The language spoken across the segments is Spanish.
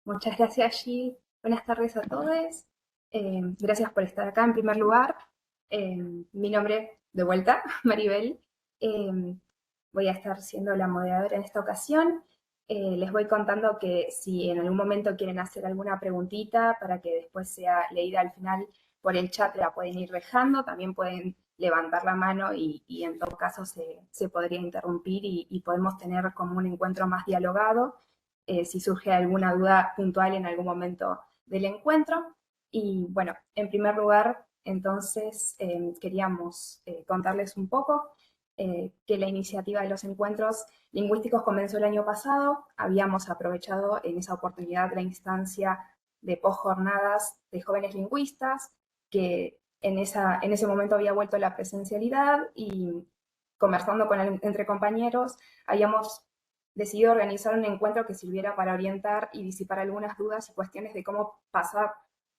Muchas gracias, Gil. Buenas tardes a todos. Gracias por estar acá en primer lugar. Mi nombre, de vuelta, Maribel. Eh, Voy a estar siendo la moderadora en esta ocasión. Les voy contando que si en algún momento quieren hacer alguna preguntita para que después sea leída al final por el chat, la pueden ir dejando. También pueden levantar la mano y en todo caso se podría interrumpir y podemos tener como un encuentro más dialogado si surge alguna duda puntual en algún momento del encuentro. Y bueno, en primer lugar, entonces queríamos contarles un poco que la iniciativa de los encuentros lingüísticos comenzó el año pasado. Habíamos aprovechado en esa oportunidad la instancia de posjornadas de jóvenes lingüistas, que en ese momento había vuelto la presencialidad y conversando entre compañeros, habíamos decidió organizar un encuentro que sirviera para orientar y disipar algunas dudas y cuestiones de cómo pasar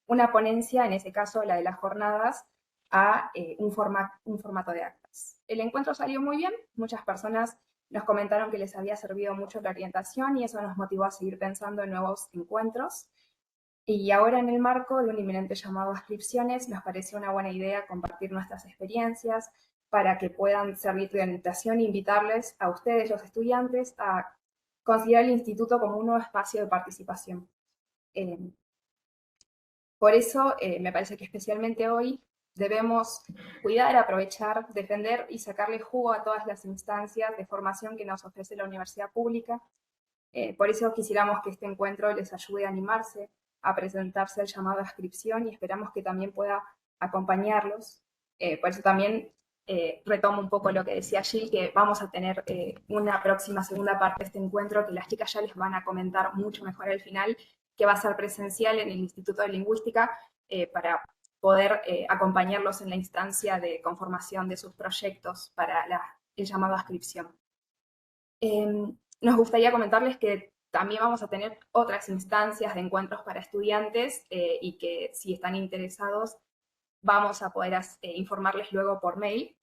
una ponencia, en ese caso la de las jornadas, a un formato de actas. El encuentro salió muy bien, muchas personas nos comentaron que les había servido mucho la orientación y eso nos motivó a seguir pensando en nuevos encuentros. Y ahora en el marco de un inminente llamado a inscripciones, nos pareció una buena idea compartir nuestras experiencias para que puedan servir de orientación e invitarles a ustedes, los estudiantes, a considerar el instituto como un nuevo espacio de participación. Eh, por eso me parece que especialmente hoy debemos cuidar, aprovechar, defender y sacarle jugo a todas las instancias de formación que nos ofrece la universidad pública. Por eso quisiéramos que este encuentro les ayude a animarse, a presentarse al llamado a inscripción y esperamos que también pueda acompañarlos. Por eso también retomo un poco lo que decía Jill, que vamos a tener una próxima segunda parte de este encuentro que las chicas ya les van a comentar mucho mejor al final, que va a ser presencial en el Instituto de Lingüística para poder acompañarlos en la instancia de conformación de sus proyectos para el llamado a inscripción. Nos gustaría comentarles que también vamos a tener otras instancias de encuentros para estudiantes y que si están interesados vamos a poder informarles luego por mail.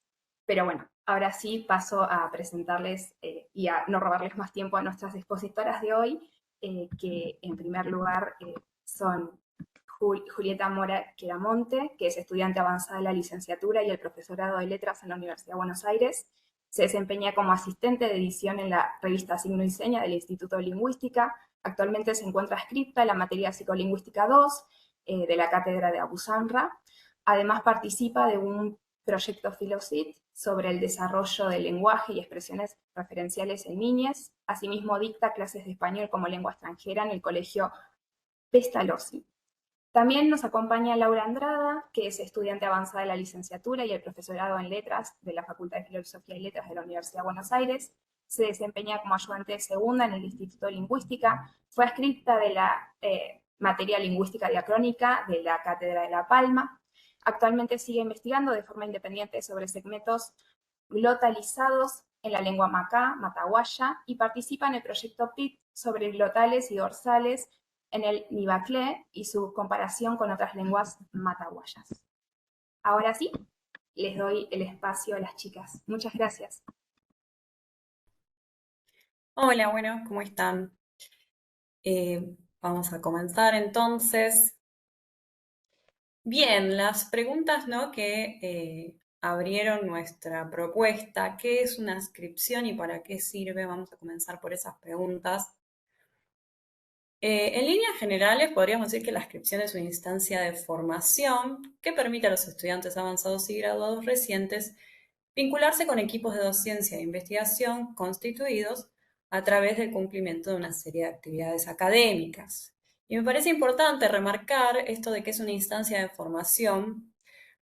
Pero bueno, ahora sí paso a presentarles y a no robarles más tiempo a nuestras expositoras de hoy, que en primer lugar son Julieta Mora Queramonte, que es estudiante avanzada de la licenciatura y el profesorado de letras en la Universidad de Buenos Aires. Se desempeña como asistente de edición en la revista Signo y Seña del Instituto de Lingüística. Actualmente se encuentra adscripta en la materia Psicolingüística 2 de la cátedra de Abu Samra. Además participa de un proyecto Filosit sobre el desarrollo del lenguaje y expresiones referenciales en niñas. Asimismo dicta clases de español como lengua extranjera en el colegio Pestalozzi. También nos acompaña Laura Andrada, que es estudiante avanzada de la licenciatura y el profesorado en letras de la Facultad de Filosofía y Letras de la Universidad de Buenos Aires. Se desempeña como ayudante de segunda en el Instituto de Lingüística. Fue adscripta de la materia lingüística diacrónica de la Cátedra de La Palma. Actualmente sigue investigando de forma independiente sobre segmentos glotalizados en la lengua macá, mataguaya, y participa en el proyecto PIT sobre glotales y dorsales en el Nivaclé y su comparación con otras lenguas mataguayas. Ahora sí, les doy el espacio a las chicas. Muchas gracias. Hola, bueno, ¿cómo están? Vamos a comenzar entonces. Bien, las preguntas, ¿no? que abrieron nuestra propuesta. ¿Qué es una inscripción y para qué sirve? Vamos a comenzar por esas preguntas. En líneas generales, podríamos decir que la inscripción es una instancia de formación que permite a los estudiantes avanzados y graduados recientes vincularse con equipos de docencia e investigación constituidos a través del cumplimiento de una serie de actividades académicas. Y me parece importante remarcar esto de que es una instancia de formación,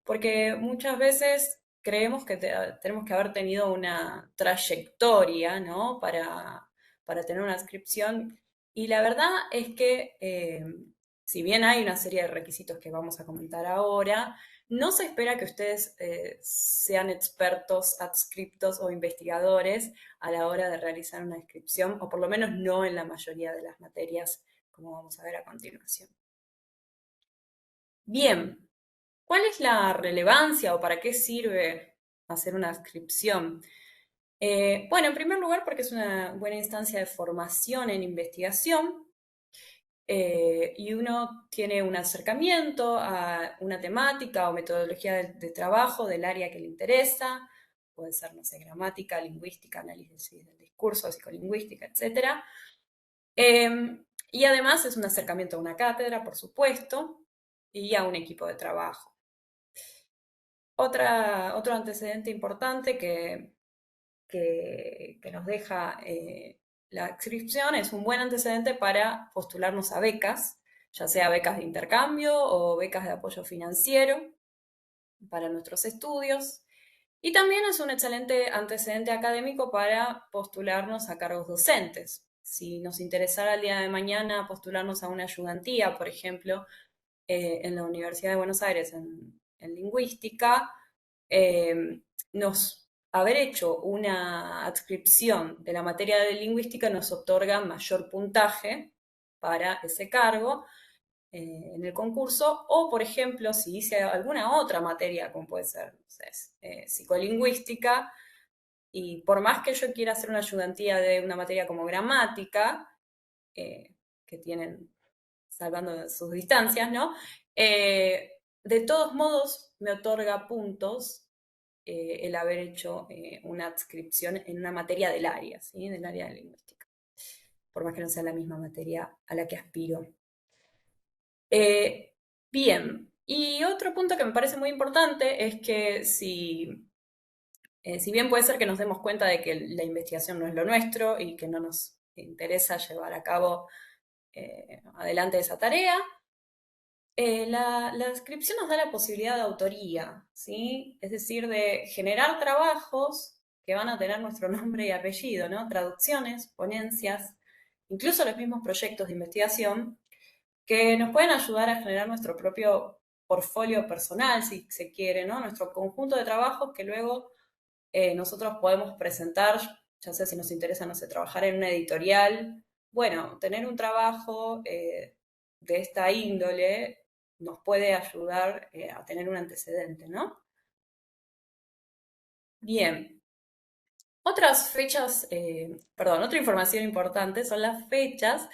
porque muchas veces creemos que tenemos que haber tenido una trayectoria, ¿no? Para tener una inscripción. Y la verdad es que, si bien hay una serie de requisitos que vamos a comentar ahora, no se espera que ustedes sean expertos, adscriptos o investigadores a la hora de realizar una inscripción, o por lo menos no en la mayoría de las materias, como vamos a ver a continuación. Bien, ¿cuál es la relevancia o para qué sirve hacer una inscripción? Bueno, en primer lugar, porque es una buena instancia de formación en investigación. y uno tiene un acercamiento a una temática o metodología de trabajo del área que le interesa, puede ser, no sé, gramática, lingüística, análisis del discurso, psicolingüística, etc. Y además es un acercamiento a una cátedra, por supuesto, y a un equipo de trabajo. Otro antecedente importante que nos deja la inscripción es un buen antecedente para postularnos a becas, ya sea becas de intercambio o becas de apoyo financiero para nuestros estudios. Y también es un excelente antecedente académico para postularnos a cargos docentes. Si nos interesara el día de mañana postularnos a una ayudantía, por ejemplo, en la Universidad de Buenos Aires en lingüística, haber hecho una adscripción de la materia de lingüística nos otorga mayor puntaje para ese cargo en el concurso, o por ejemplo, si hice alguna otra materia, como puede ser, no sé, psicolingüística, y por más que yo quiera hacer una ayudantía de una materia como gramática, que tienen salvando sus distancias, ¿no? De todos modos, me otorga puntos el haber hecho una adscripción en una materia del área, ¿sí? Del área de lingüística, por más que no sea la misma materia a la que aspiro. Bien, y otro punto que me parece muy importante es que si bien puede ser que nos demos cuenta de que la investigación no es lo nuestro y que no nos interesa llevar a cabo adelante esa tarea, la inscripción nos da la posibilidad de autoría, ¿sí? Es decir, de generar trabajos que van a tener nuestro nombre y apellido, ¿no? Traducciones, ponencias, incluso los mismos proyectos de investigación que nos pueden ayudar a generar nuestro propio portfolio personal, si se quiere, ¿no? Nuestro conjunto de trabajos que luego nosotros podemos presentar, ya sea si nos interesa, no sé, trabajar en una editorial. Bueno, tener un trabajo de esta índole nos puede ayudar a tener un antecedente, ¿no? Bien. Otras fechas, otra información importante son las fechas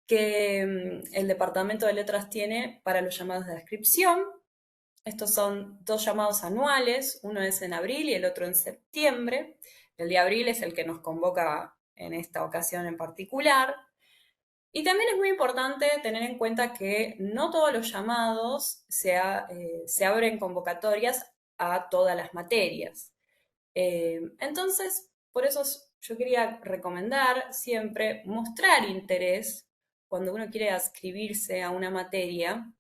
que el Departamento de Letras tiene para los llamados de adscripción. Estos son 2 llamados anuales, uno es en abril y el otro en septiembre. El de abril es el que nos convoca en esta ocasión en particular. Y también es muy importante tener en cuenta que no todos los llamados se abren convocatorias a todas las materias. Entonces, por eso yo quería recomendar siempre mostrar interés cuando uno quiere adscribirse a una materia,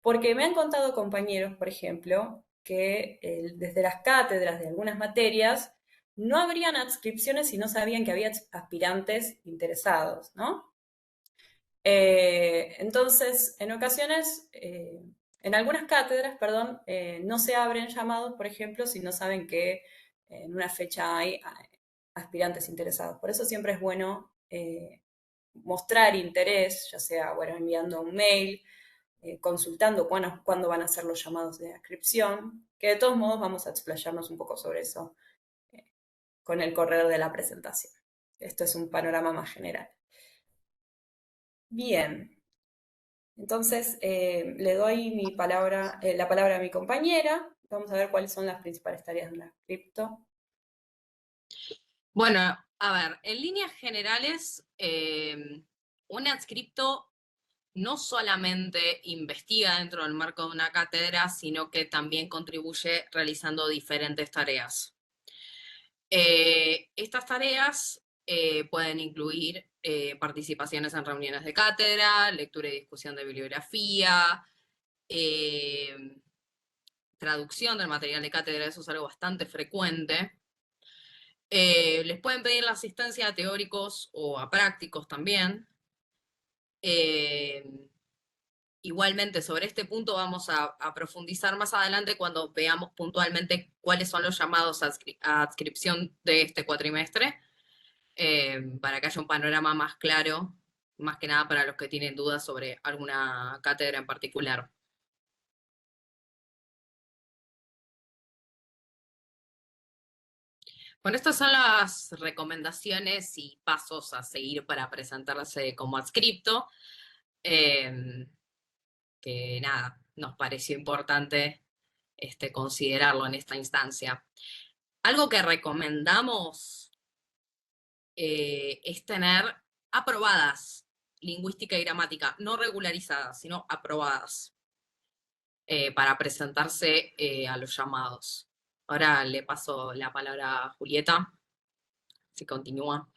porque me han contado compañeros, por ejemplo, que desde las cátedras de algunas materias no habrían adscripciones si no sabían que había aspirantes interesados, ¿no? Entonces, en ocasiones, en algunas cátedras, perdón, no se abren llamados, por ejemplo, si no saben que en una fecha hay aspirantes interesados. Por eso siempre es bueno mostrar interés, ya sea, bueno, enviando un mail, consultando cuándo van a ser los llamados de inscripción, que de todos modos vamos a explayarnos un poco sobre eso eh, con el correr de la presentación. Esto es un panorama más general. Bien, entonces le doy la palabra a mi compañera. Vamos a ver cuáles son las principales tareas de una cripto. Bueno, a ver, en líneas generales, un adscripto no solamente investiga dentro del marco de una cátedra, sino que también contribuye realizando diferentes tareas. Estas tareas pueden incluir participaciones en reuniones de cátedra, lectura y discusión de bibliografía, traducción del material de cátedra, eso es algo bastante frecuente. Les pueden pedir la asistencia a teóricos o a prácticos también. Igualmente, sobre este punto vamos a profundizar más adelante cuando veamos puntualmente cuáles son los llamados a adscripción de este cuatrimestre, para que haya un panorama más claro, más que nada para los que tienen dudas sobre alguna cátedra en particular. Bueno, estas son las recomendaciones y pasos a seguir para presentarse como adscripto. que nada, nos pareció importante considerarlo en esta instancia. Algo que recomendamos es tener aprobadas lingüística y gramática, no regularizadas, sino aprobadas, para presentarse a los llamados. Ahora le paso la palabra a Julieta, si continúa.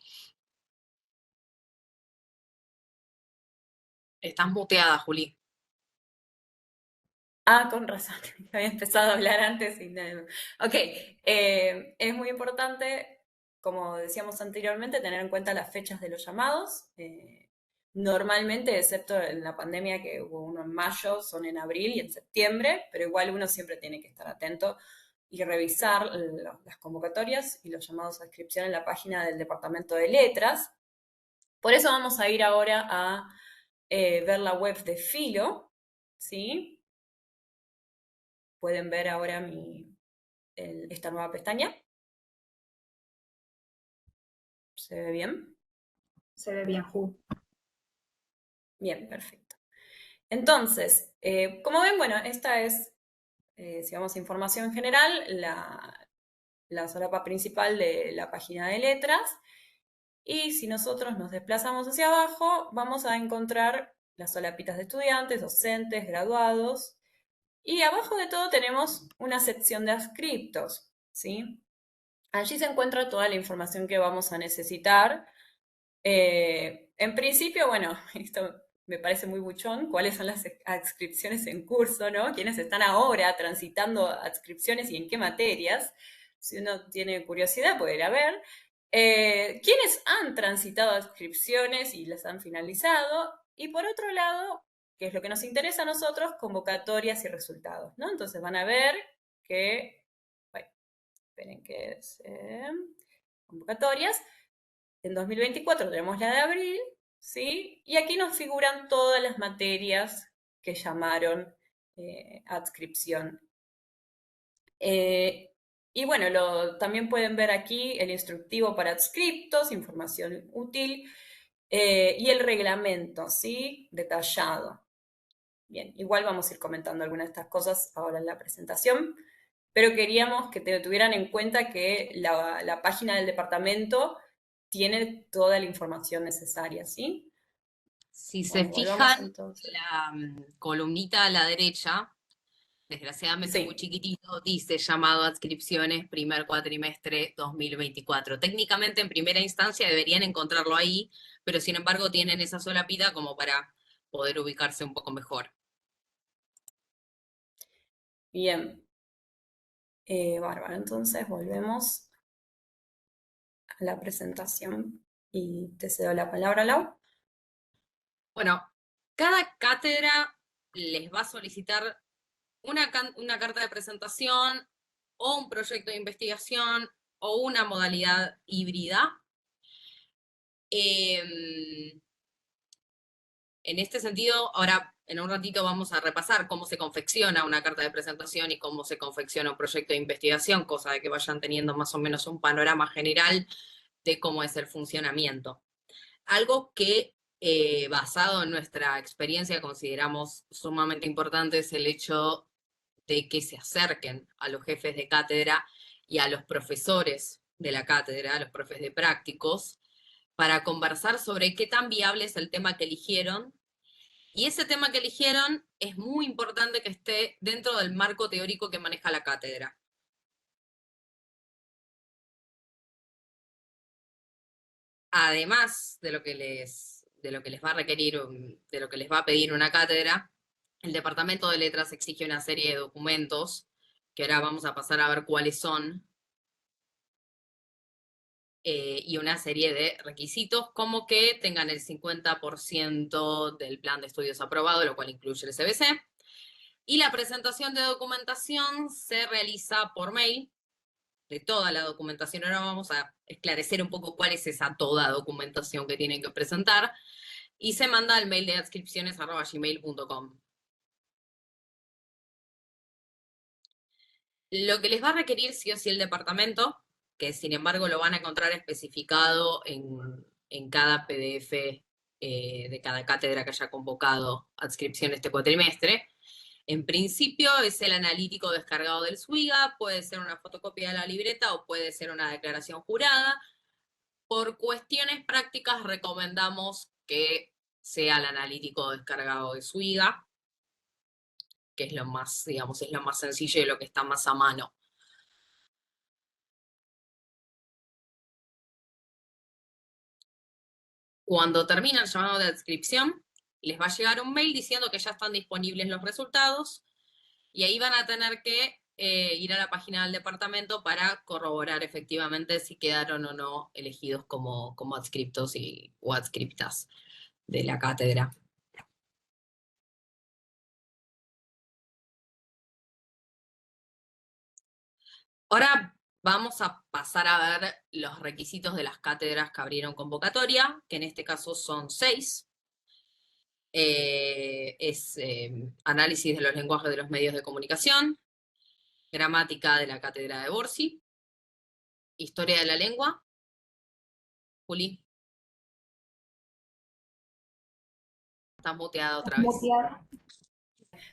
Estás muteada, Juli. Ah, con razón, había empezado a hablar antes y nada. Ok, es muy importante, como decíamos anteriormente, tener en cuenta las fechas de los llamados. Normalmente, excepto en la pandemia que hubo uno en mayo, son en abril y en septiembre, pero igual uno siempre tiene que estar atento y revisar las convocatorias y los llamados a inscripción en la página del Departamento de Letras. Por eso vamos a ir ahora a ver la web de Filo, ¿sí? Pueden ver ahora esta nueva pestaña. ¿Se ve bien? Se ve bien, Ju. Bien, perfecto. Entonces, como ven, bueno, esta es, si vamos a información general, la solapa principal de la página de letras. Y si nosotros nos desplazamos hacia abajo, vamos a encontrar las solapitas de estudiantes, docentes, graduados. Y abajo de todo tenemos una sección de adscriptos, ¿sí? Allí se encuentra toda la información que vamos a necesitar. En principio, bueno, esto me parece muy buchón, cuáles son las adscripciones en curso, ¿no? Quiénes están ahora transitando adscripciones y en qué materias. Si uno tiene curiosidad, puede ir a ver. ¿Quiénes han transitado adscripciones y las han finalizado? Y por otro lado, que es lo que nos interesa a nosotros, convocatorias y resultados, ¿no? Entonces van a ver que, bueno, esperen que es convocatorias. En 2024 tenemos la de abril, ¿sí? Y aquí nos figuran todas las materias que llamaron adscripción. Y bueno, también pueden ver aquí el instructivo para adscriptos, información útil, y el reglamento, ¿sí? Detallado. Bien, igual vamos a ir comentando algunas de estas cosas ahora en la presentación, pero queríamos que tuvieran en cuenta que la página del departamento tiene toda la información necesaria, ¿sí? Si se Bueno, volvamos fijan, entonces. la columnita a la derecha, desgraciadamente muy Sí, chiquitito, dice llamado a adscripciones primer cuatrimestre 2024. Técnicamente en primera instancia deberían encontrarlo ahí, pero sin embargo tienen esa solapita como para poder ubicarse un poco mejor. bien. Bárbaro, entonces volvemos a la presentación y te cedo la palabra, Lau. Bueno, cada cátedra les va a solicitar una carta de presentación o un proyecto de investigación o una modalidad híbrida. En este sentido, ahora en un ratito vamos a repasar cómo se confecciona una carta de presentación y cómo se confecciona un proyecto de investigación, cosa de que vayan teniendo más o menos un panorama general de cómo es el funcionamiento. Algo que, basado en nuestra experiencia, consideramos sumamente importante es el hecho de que se acerquen a los jefes de cátedra y a los profesores de la cátedra, a los profes de prácticos, para conversar sobre qué tan viable es el tema que eligieron. Y ese tema que eligieron es muy importante que esté dentro del marco teórico que maneja la cátedra. Además de lo que les va a requerir, de lo que les va a pedir una cátedra, el Departamento de Letras exige una serie de documentos, que ahora vamos a pasar a ver cuáles son, y una serie de requisitos, como que tengan el 50% del plan de estudios aprobado, lo cual incluye el CBC, y la presentación de documentación se realiza por mail, de toda la documentación. Ahora vamos a esclarecer un poco cuál es esa toda documentación que tienen que presentar, y se manda al mail de adscripciones@gmail.com. Lo que les va a requerir sí o sí el departamento, que sin embargo lo van a encontrar especificado en cada PDF de cada cátedra que haya convocado adscripción este cuatrimestre. En principio es el analítico descargado del SWIGA, puede ser una fotocopia de la libreta o puede ser una declaración jurada. Por cuestiones prácticas recomendamos que sea el analítico descargado de SWIGA, que es lo más, digamos, es lo más sencillo y lo que está más a mano. Cuando termina el llamado de adscripción, les va a llegar un mail diciendo que ya están disponibles los resultados y ahí van a tener que ir a la página del departamento para corroborar efectivamente si quedaron o no elegidos como adscriptos o adscriptas de la cátedra. Ahora vamos a pasar a ver los requisitos de las cátedras que abrieron convocatoria, que en este caso son 6. Análisis de los lenguajes de los medios de comunicación, gramática de la cátedra de Borsi, historia de la lengua. Juli, estás muteada otra vez. Muteada.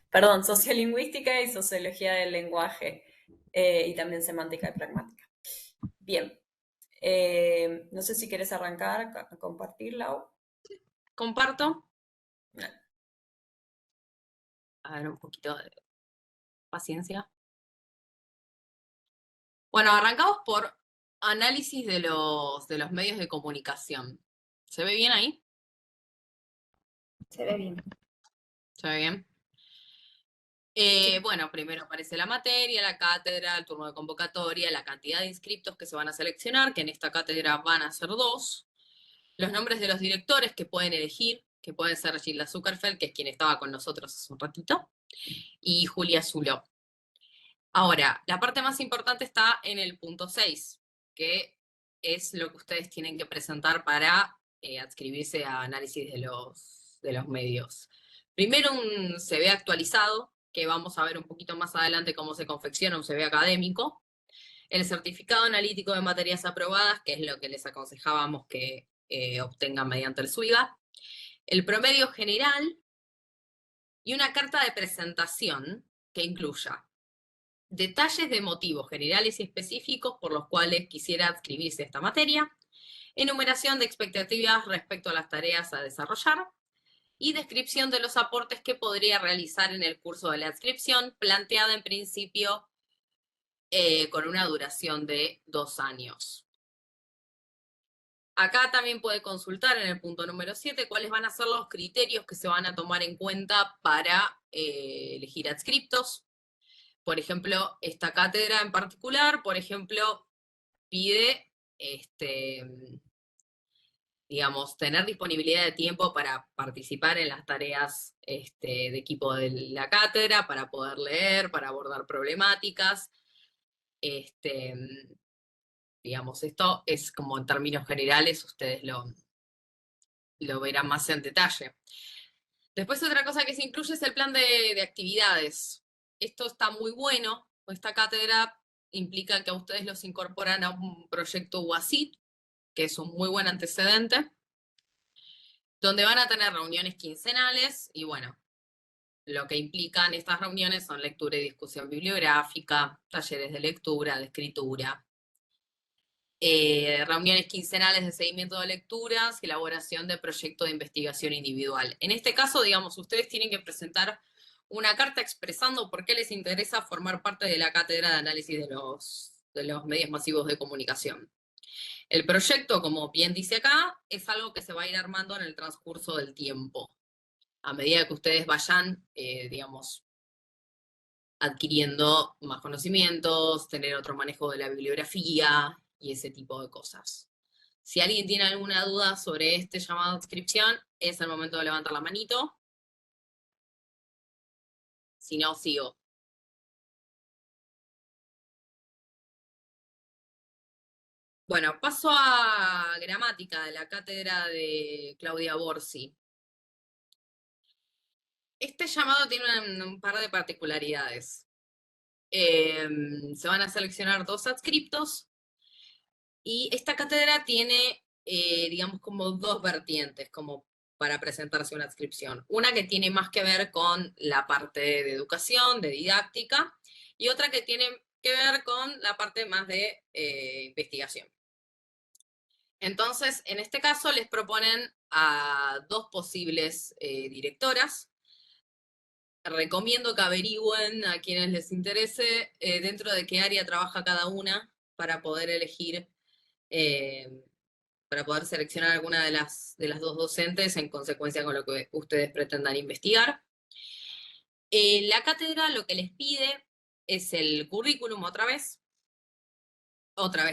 Perdón, sociolingüística y sociología del lenguaje, y también semántica y pragmática. Bien, no sé si quieres arrancar a compartirla. Comparto. A ver, un poquito de paciencia. Bueno, arrancamos por análisis de los medios de comunicación. ¿Se ve bien ahí? Se ve bien. ¿Se ve bien? Bueno, primero aparece la materia, la cátedra, el turno de convocatoria, la cantidad de inscriptos que se van a seleccionar, que en esta cátedra van a ser 2, los nombres de los directores que pueden elegir, que pueden ser Gilda Zuckerfeld, que es quien estaba con nosotros hace un ratito, y Julia Zuló. Ahora, la parte más importante está en el punto 6, que es lo que ustedes tienen que presentar para adscribirse a análisis de los medios. Primero un CV actualizado, que vamos a ver un poquito más adelante cómo se confecciona un CV académico. El certificado analítico de materias aprobadas, que es lo que les aconsejábamos que obtengan mediante el SWIGA. El promedio general y una carta de presentación que incluya detalles de motivos generales y específicos por los cuales quisiera adscribirse a esta materia, enumeración de expectativas respecto a las tareas a desarrollar y descripción de los aportes que podría realizar en el curso de la adscripción, planteada en principio con una duración de 2 años. Acá también puede consultar en el punto número 7 cuáles van a ser los criterios que se van a tomar en cuenta para elegir adscriptos. Por ejemplo, esta cátedra en particular, por ejemplo, pide, digamos, tener disponibilidad de tiempo para participar en las tareas de equipo de la cátedra, para poder leer, para abordar problemáticas. Digamos, esto es como en términos generales, ustedes lo verán más en detalle. Después otra cosa que se incluye es el plan de actividades. Esto está muy bueno, esta cátedra implica que a ustedes los incorporan a un proyecto UASIT, que es un muy buen antecedente, donde van a tener reuniones quincenales y bueno, lo que implican estas reuniones son lectura y discusión bibliográfica, talleres de lectura, de escritura, reuniones quincenales de seguimiento de lecturas, elaboración de proyecto de investigación individual. En este caso, digamos, ustedes tienen que presentar una carta expresando por qué les interesa formar parte de la cátedra de análisis de los medios masivos de comunicación. El proyecto, como bien dice acá, es algo que se va a ir armando en el transcurso del tiempo. A medida que ustedes vayan, digamos, adquiriendo más conocimientos, tener otro manejo de la bibliografía y ese tipo de cosas. Si alguien tiene alguna duda sobre este llamado a adscripción, es el momento de levantar la manito. Si no, sigo. Bueno, paso a gramática de la cátedra de Claudia Borsi. Este llamado tiene un par de particularidades. Se van a seleccionar 2 adscriptos y esta cátedra tiene, digamos, como 2 vertientes, como para presentarse una adscripción. Una que tiene más que ver con la parte de educación, de didáctica, y otra que tiene que ver con la parte más de investigación. Entonces, en este caso les proponen a 2 posibles directoras. Recomiendo que averigüen a quienes les interese dentro de qué área trabaja cada una para poder elegir, para poder seleccionar alguna de las 2 docentes en consecuencia con lo que ustedes pretendan investigar. La cátedra lo que les pide es el currículum otra vez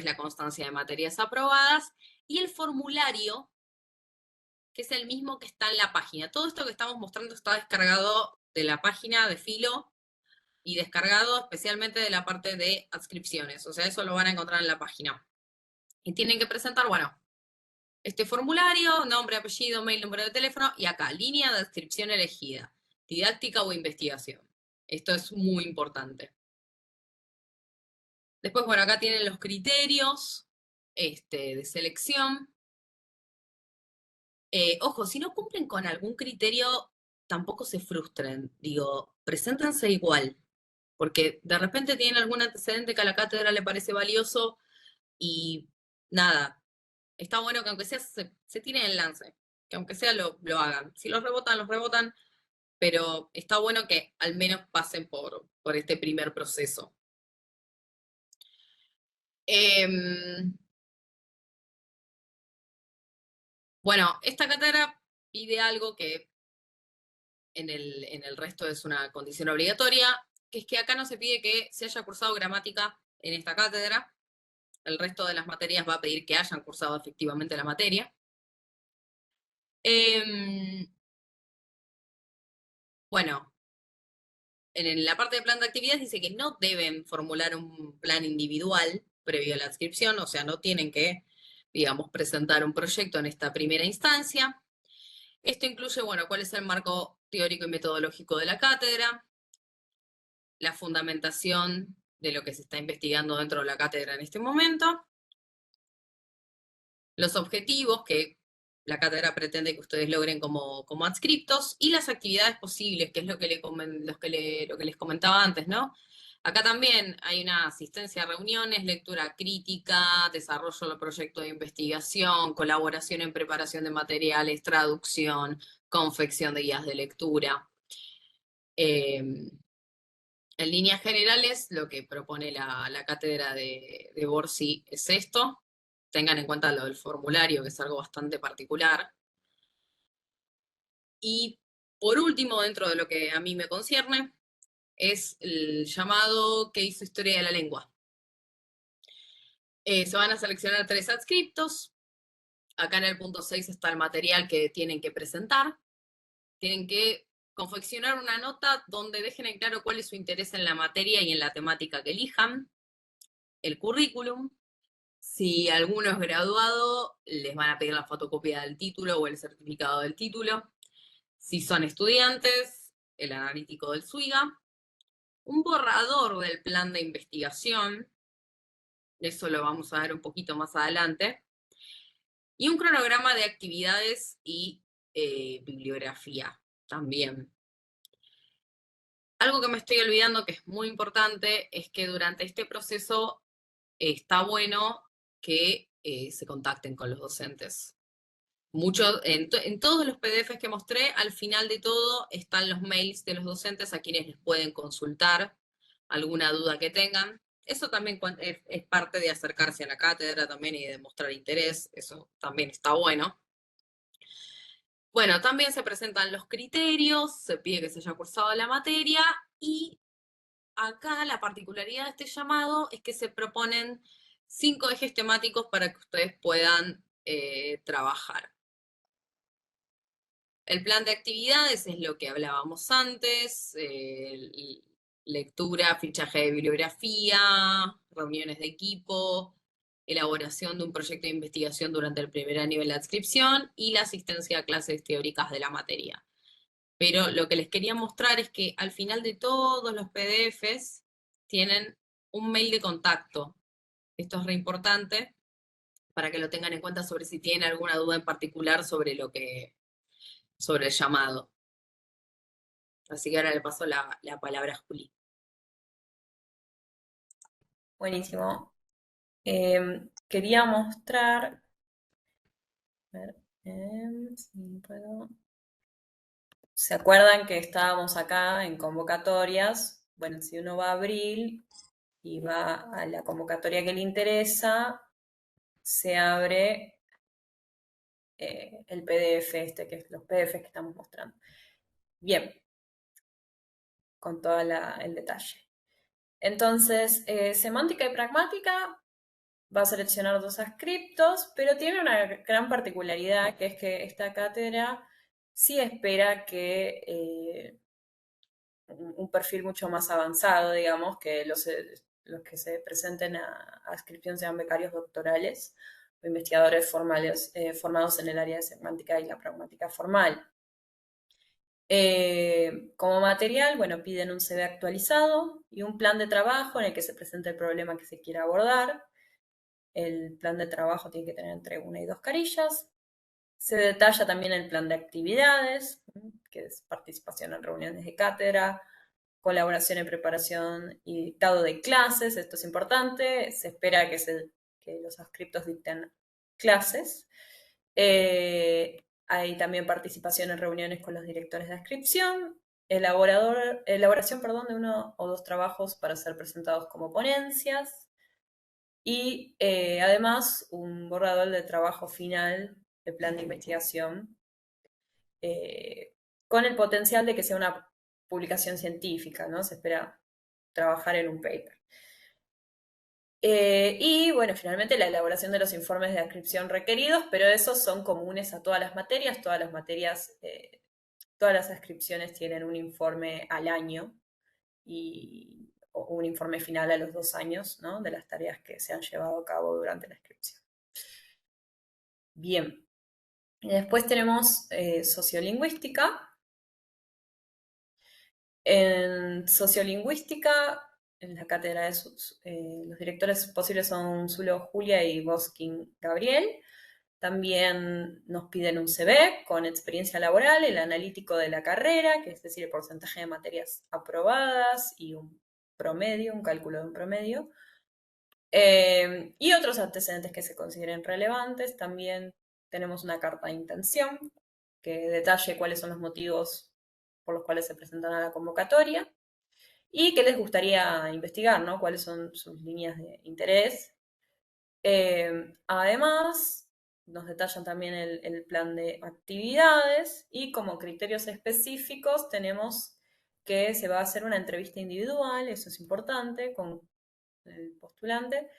la constancia de materias aprobadas y el formulario, que es el mismo que está en la página. Todo esto que estamos mostrando está descargado de la página de Filo y descargado especialmente de la parte de adscripciones. O sea, eso lo van a encontrar en la página. Y tienen que presentar, bueno, este formulario, nombre, apellido, mail, número de teléfono, y acá, línea de adscripción elegida, didáctica o investigación. Esto es muy importante. Después, bueno, acá tienen los criterios de selección. Ojo, si no cumplen con algún criterio, tampoco se frustren. Digo, preséntense igual, porque de repente tienen algún antecedente que a la cátedra le parece valioso y nada, está bueno que aunque sea se tiren el lance, que aunque sea lo hagan. Si los rebotan, pero está bueno que al menos pasen por este primer proceso. Bueno, esta cátedra pide algo que en el resto es una condición obligatoria, que es que acá no se pide que se haya cursado gramática en esta cátedra. El resto de las materias va a pedir que hayan cursado efectivamente la materia. Bueno, en la parte de plan de actividades dice que no deben formular un plan individual previo a la adscripción, o sea, no tienen que, digamos, presentar un proyecto en esta primera instancia. Esto incluye, bueno, cuál es el marco teórico y metodológico de la cátedra, la fundamentación de lo que se está investigando dentro de la cátedra en este momento, los objetivos que la cátedra pretende que ustedes logren como adscriptos y las actividades posibles, que es lo que les comentaba antes, ¿no? Acá también hay una asistencia a reuniones, lectura crítica, desarrollo del proyecto de investigación, colaboración en preparación de materiales, traducción, confección de guías de lectura. En líneas generales, lo que propone la cátedra de Borsi es esto. Tengan en cuenta lo del formulario, que es algo bastante particular. Y por último, dentro de lo que a mí me concierne, es el llamado que hizo Historia de la Lengua. Se van a seleccionar 3 adscriptos. Acá en el punto 6 está el material que tienen que presentar. Tienen que confeccionar una nota donde dejen en claro cuál es su interés en la materia y en la temática que elijan. El currículum. Si alguno es graduado, les van a pedir la fotocopia del título o el certificado del título. Si son estudiantes, el analítico del SUIGA. Un borrador del plan de investigación. Eso lo vamos a ver un poquito más adelante. Y un cronograma de actividades y bibliografía también. Algo que me estoy olvidando que es muy importante es que durante este proceso está bueno que se contacten con los docentes. En todos los PDFs que mostré, al final de todo están los mails de los docentes a quienes les pueden consultar alguna duda que tengan. Eso también es parte de acercarse a la cátedra también y de mostrar interés, eso también está bueno. Bueno, también se presentan los criterios, se pide que se haya cursado la materia y acá la particularidad de este llamado es que se proponen 5 ejes temáticos para que ustedes puedan trabajar. El plan de actividades es lo que hablábamos antes, lectura, fichaje de bibliografía, reuniones de equipo, elaboración de un proyecto de investigación durante el primer año de la adscripción y la asistencia a clases teóricas de la materia. Pero lo que les quería mostrar es que al final de todos los PDFs tienen un mail de contacto. Esto es re importante para que lo tengan en cuenta sobre si tienen alguna duda en particular sobre lo que sobre el llamado. Así que ahora le paso la palabra a Juli. Buenísimo. Quería mostrar, a ver, si puedo. ¿Se acuerdan que estábamos acá en convocatorias? Bueno, si uno va a abril y va a la convocatoria que le interesa, se abre el PDF que es los PDFs que estamos mostrando. Bien, con todo el detalle. Entonces, semántica y pragmática va a seleccionar dos scriptos, pero tiene una gran particularidad, que es que esta cátedra sí espera que un perfil mucho más avanzado, digamos, que los que se presenten a inscripción sean becarios doctorales o investigadores formales, formados en el área de semántica y la pragmática formal. Como material, bueno, piden un CV actualizado y un plan de trabajo en el que se presente el problema que se quiera abordar. El plan de trabajo tiene que tener entre 1 y 2 carillas. Se detalla también el plan de actividades, que es participación en reuniones de cátedra, colaboración en preparación y dictado de clases. Esto es importante. Se espera que los adscriptos dicten clases. Hay también participación en reuniones con los directores de adscripción, elaboración de 1 o 2 trabajos para ser presentados como ponencias y además un borrador de trabajo final de plan de investigación con el potencial de que sea una publicación científica, ¿no? Se espera trabajar en un paper. Y bueno, finalmente la elaboración de los informes de adscripción requeridos, pero esos son comunes a todas las materias, todas las adscripciones tienen un informe al año o un informe final a los 2 años, ¿no? De las tareas que se han llevado a cabo durante la inscripción. Bien, y después tenemos sociolingüística. En sociolingüística, en la cátedra de los directores posibles son Zulo Julia y Boskin Gabriel. También nos piden un CV con experiencia laboral, el analítico de la carrera, que es decir, el porcentaje de materias aprobadas y un promedio, un cálculo de un promedio. Y otros antecedentes que se consideren relevantes. También tenemos una carta de intención que detalle cuáles son los motivos por los cuales se presentan a la convocatoria y qué les gustaría investigar, ¿no? Cuáles son sus líneas de interés. Además, nos detallan también el plan de actividades y como criterios específicos tenemos que se va a hacer una entrevista individual, eso es importante, con el postulante,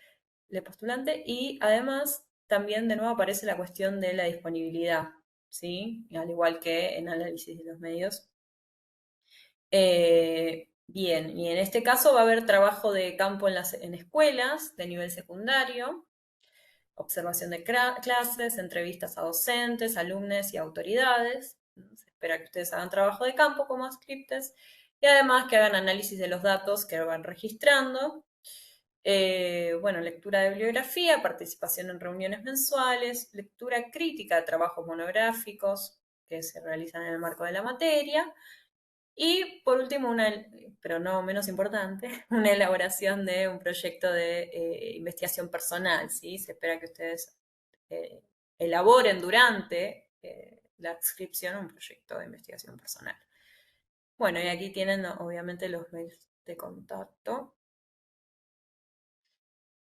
y además también de nuevo aparece la cuestión de la disponibilidad, ¿sí? Al igual que en análisis de los medios. Bien, y en este caso va a haber trabajo de campo en escuelas de nivel secundario, observación de clases, entrevistas a docentes, alumnos y autoridades. Se espera que ustedes hagan trabajo de campo como adscriptes y además que hagan análisis de los datos que van registrando. Bueno, lectura de bibliografía, participación en reuniones mensuales, lectura crítica de trabajos monográficos que se realizan en el marco de la materia. Y por último, pero no menos importante, una elaboración de un proyecto de investigación personal, ¿sí? Se espera que ustedes elaboren durante la adscripción un proyecto de investigación personal. Bueno, y aquí tienen obviamente los mails de contacto.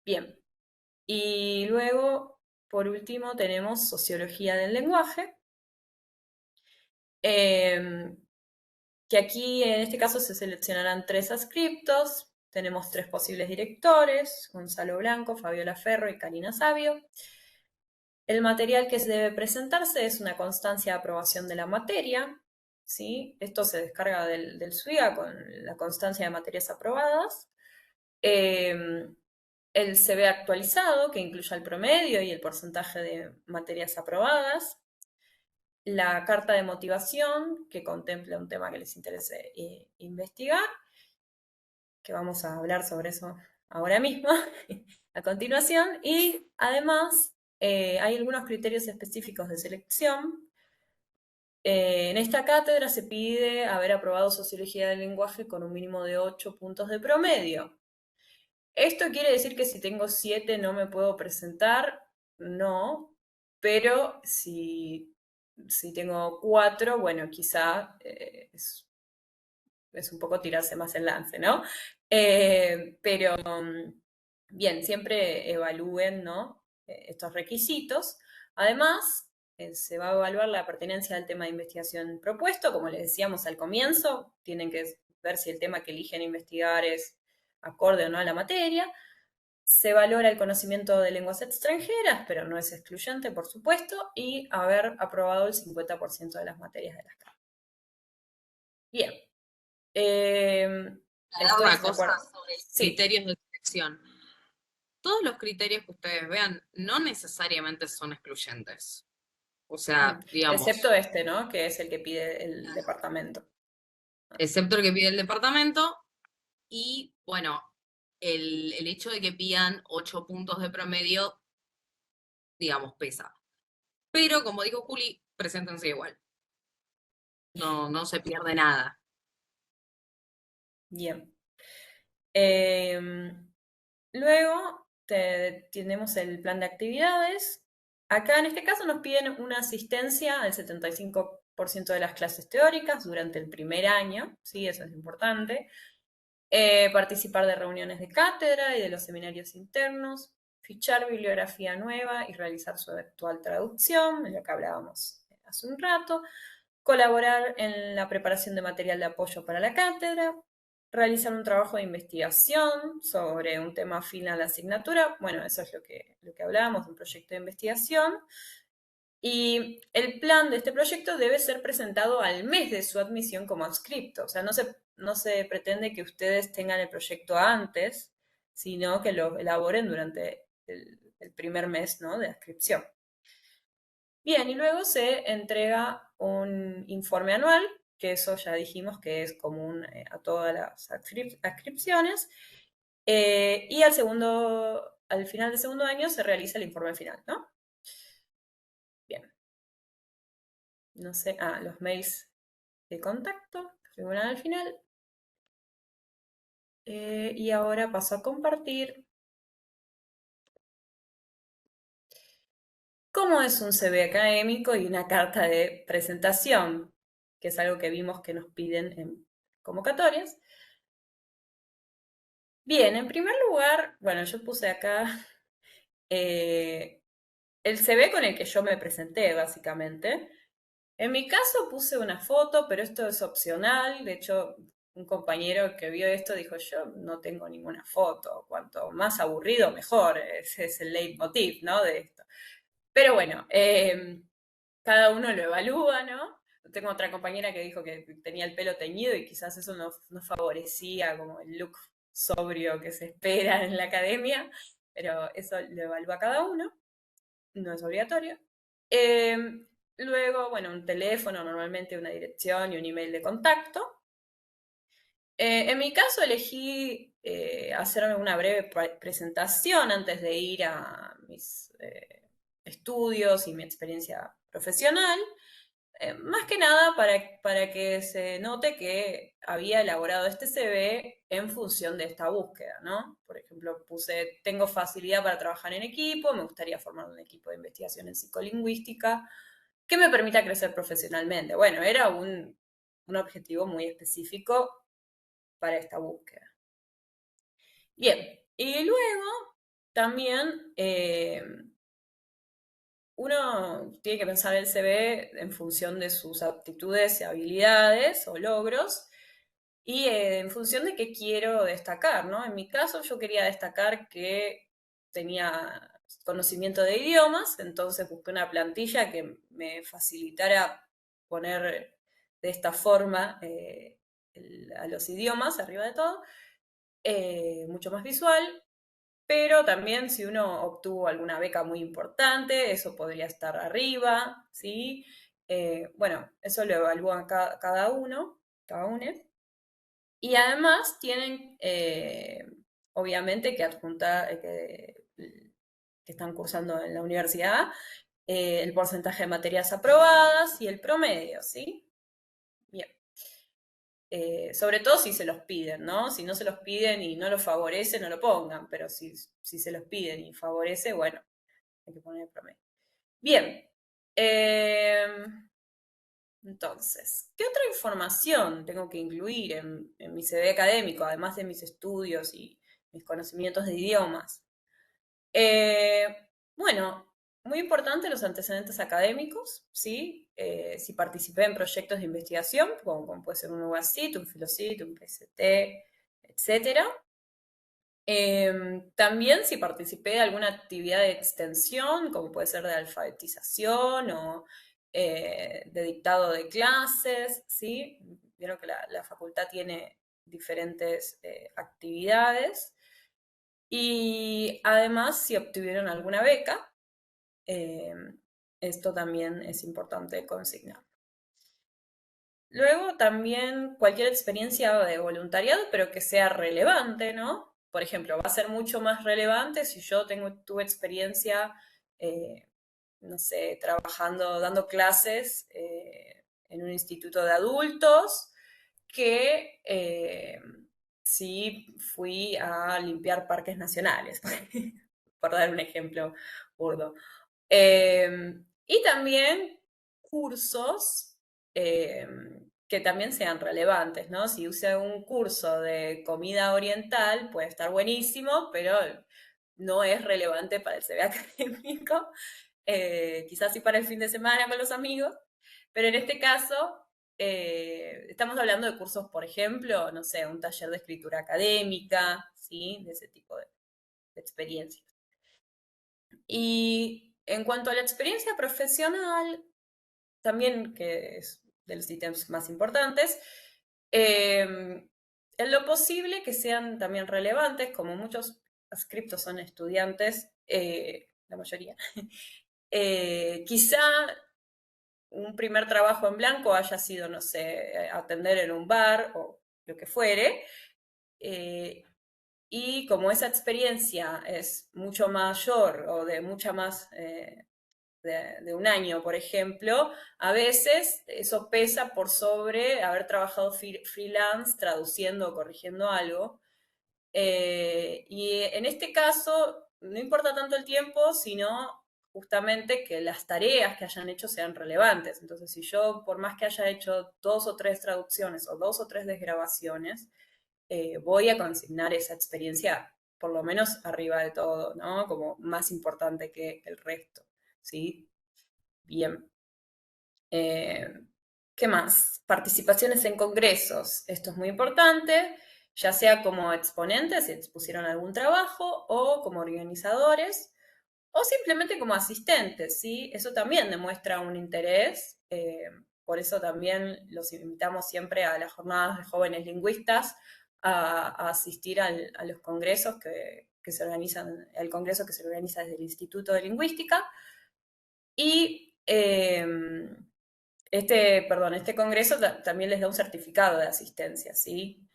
Bien, y luego, por último, tenemos sociología del lenguaje. Que aquí en este caso se seleccionarán 3 adscriptos. Tenemos 3 posibles directores, Gonzalo Blanco, Fabiola Ferro y Karina Sabio. El material que se debe presentarse es una constancia de aprobación de la materia, ¿sí? Esto se descarga del SUIA con la constancia de materias aprobadas. El CV actualizado, que incluya el promedio y el porcentaje de materias aprobadas. La carta de motivación, que contemple un tema que les interese investigar, que vamos a hablar sobre eso ahora mismo, a continuación, y además hay algunos criterios específicos de selección En esta cátedra se pide haber aprobado Sociología del Lenguaje con un mínimo de 8 puntos de promedio. ¿Esto quiere decir que si tengo 7 no me puedo presentar? No, pero si tengo 4, bueno, quizá es un poco tirarse más el lance, ¿no? Pero bien, siempre evalúen, ¿no? Estos requisitos. Además, se va a evaluar la pertenencia al tema de investigación propuesto, como les decíamos al comienzo, tienen que ver si el tema que eligen investigar es acorde o no a la materia. Se valora el conocimiento de lenguas extranjeras, pero no es excluyente, por supuesto, y haber aprobado el 50% de las materias de las carreras. Bien. Una ¿De cosa acuerdo? sobre Sí, criterios de selección. Todos los criterios que ustedes vean no necesariamente son excluyentes. O sea, excepto digamos, este, ¿no? Que es el que pide el departamento. excepto el que pide el departamento y, bueno, el hecho de que pidan 8 puntos de promedio, digamos, pesa. Pero, como dijo Juli, preséntense igual. No se pierde nada. Bien. Luego tenemos el plan de actividades. Acá en este caso nos piden una asistencia al 75% de las clases teóricas durante el primer año, ¿sí? Eso es importante. Participar de reuniones de cátedra y de los seminarios internos, fichar bibliografía nueva y realizar su eventual traducción, de lo que hablábamos hace un rato, colaborar en la preparación de material de apoyo para la cátedra, realizar un trabajo de investigación sobre un tema afín a la asignatura. Bueno, eso es lo que hablábamos, un proyecto de investigación. Y el plan de este proyecto debe ser presentado al mes de su admisión como adscripto. O sea, no se pretende que ustedes tengan el proyecto antes, sino que lo elaboren durante el primer mes, ¿no? De adscripción. Bien, y luego se entrega un informe anual, que eso ya dijimos que es común a todas las adscripciones, y al final del segundo año se realiza el informe final, ¿no? Bien. No sé, los mails de contacto, figuran al final. Y ahora paso a compartir cómo es un CV académico y una carta de presentación, que es algo que vimos que nos piden en convocatorias. Bien, en primer lugar, bueno, yo puse acá el CV con el que yo me presenté, básicamente. En mi caso puse una foto, pero esto es opcional. De hecho, un compañero que vio esto dijo, yo no tengo ninguna foto. Cuanto más aburrido, mejor. Ese es el leitmotiv, ¿no? De esto. Pero bueno, cada uno lo evalúa, ¿no? Tengo otra compañera que dijo que tenía el pelo teñido y quizás eso no favorecía como el look sobrio que se espera en la academia, pero eso lo evalúa cada uno, no es obligatorio. Luego, bueno, un teléfono, normalmente una dirección y un email de contacto. En mi caso elegí hacerme una breve presentación antes de ir a mis estudios y mi experiencia profesional. Más que nada para que se note que había elaborado este CV en función de esta búsqueda, ¿no? Por ejemplo, puse, tengo facilidad para trabajar en equipo, me gustaría formar un equipo de investigación en psicolingüística que me permita crecer profesionalmente. Bueno, era un objetivo muy específico para esta búsqueda. Bien, y luego también uno tiene que pensar el CV en función de sus aptitudes, habilidades o logros y en función de qué quiero destacar, ¿no? En mi caso yo quería destacar que tenía conocimiento de idiomas, entonces busqué una plantilla que me facilitara poner de esta forma a los idiomas arriba de todo, mucho más visual, pero también si uno obtuvo alguna beca muy importante, eso podría estar arriba, ¿sí? Bueno, eso lo evalúan cada uno, cada uno. Y además tienen, obviamente, que adjuntar, que están cursando en la universidad, el porcentaje de materias aprobadas y el promedio, ¿sí? Bien. Sobre todo si se los piden, ¿no? Si no se los piden y no lo favorece, no lo pongan, pero si se los piden y favorece, bueno, hay que poner el promedio. Bien. Entonces, ¿qué otra información tengo que incluir en mi CV académico, además de mis estudios y mis conocimientos de idiomas? Eh, bueno, muy importante los antecedentes académicos, ¿sí? Si participé en proyectos de investigación, como puede ser un UASIT, un FILOCIT, un PST, etcétera. También si participé de alguna actividad de extensión, como puede ser de alfabetización o de dictado de clases, ¿sí? Vieron que la facultad tiene diferentes actividades. Y además, si obtuvieron alguna beca, esto también es importante consignar. Luego también cualquier experiencia de voluntariado, pero que sea relevante, ¿no? Por ejemplo, va a ser mucho más relevante si yo tuve experiencia, no sé, trabajando, dando clases en un instituto de adultos, que si fui a limpiar parques nacionales, por dar un ejemplo burdo. Y también cursos que también sean relevantes, ¿no? Si use un curso de comida oriental, puede estar buenísimo, pero no es relevante para el CV académico. Quizás sí para el fin de semana con los amigos, pero en este caso estamos hablando de cursos, por ejemplo, no sé, un taller de escritura académica, ¿sí? De ese tipo de experiencias. Y en cuanto a la experiencia profesional, también que es de los ítems más importantes, en lo posible que sean también relevantes, como muchos adscriptos son estudiantes, la mayoría. Quizá un primer trabajo en blanco haya sido, no sé, atender en un bar o lo que fuere, y como esa experiencia es mucho mayor o de mucha más, de un año, por ejemplo, a veces eso pesa por sobre haber trabajado freelance traduciendo o corrigiendo algo. Y en este caso, no importa tanto el tiempo, sino justamente que las tareas que hayan hecho sean relevantes. Entonces, si yo, por más que haya hecho 2 o 3 traducciones o 2 o 3 desgrabaciones, voy a consignar esa experiencia por lo menos arriba de todo, ¿no? Como más importante que el resto, ¿sí? Bien. ¿Qué más? Participaciones en congresos. Esto es muy importante, ya sea como exponentes, si expusieron algún trabajo, o como organizadores, o simplemente como asistentes, ¿sí? Eso también demuestra un interés. Por eso también los invitamos siempre a las jornadas de jóvenes lingüistas a asistir a los congresos que se organizan, el congreso que se organiza desde el Instituto de Lingüística. Y este congreso también les da un certificado de asistencia, ¿sí?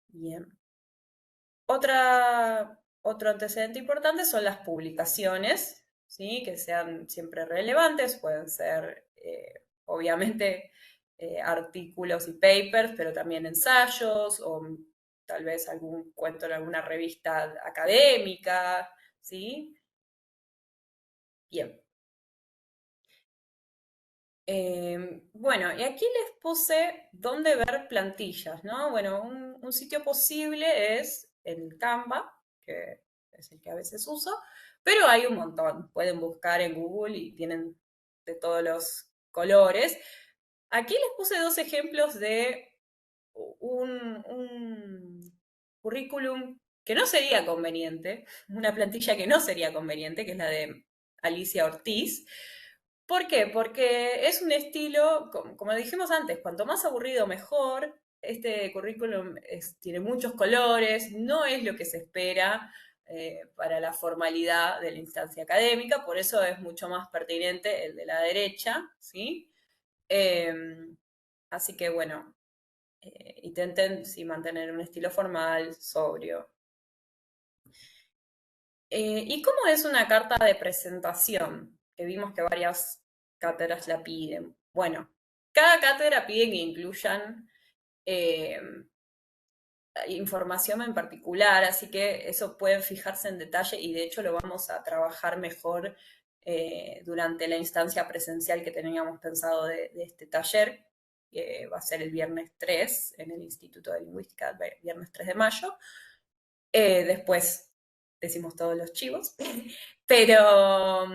Bien. Otro antecedente importante son las publicaciones, ¿sí? Que sean siempre relevantes, pueden ser, obviamente, artículos y papers, pero también ensayos o tal vez algún cuento en alguna revista académica, ¿sí? Bien. Bueno, y aquí les puse dónde ver plantillas, ¿no? Bueno, un sitio posible es el Canva, que es el que a veces uso, pero hay un montón. Pueden buscar en Google y tienen de todos los colores. Aquí les puse 2 ejemplos de un currículum que no sería conveniente, una plantilla que no sería conveniente, que es la de Alicia Ortiz. ¿Por qué? Porque es un estilo, como dijimos antes, cuanto más aburrido mejor. Este currículum tiene muchos colores, no es lo que se espera para la formalidad de la instancia académica, por eso es mucho más pertinente el de la derecha, ¿sí? Así que bueno, intenten sí, mantener un estilo formal, sobrio. ¿Y cómo es una carta de presentación? que vimos que varias cátedras la piden. Bueno, cada cátedra pide que incluyan información en particular, así que eso pueden fijarse en detalle y de hecho lo vamos a trabajar mejor durante la instancia presencial que teníamos pensado de este taller, que va a ser el viernes 3 en el Instituto de Lingüística, viernes 3 de mayo. Después decimos todos los chivos, pero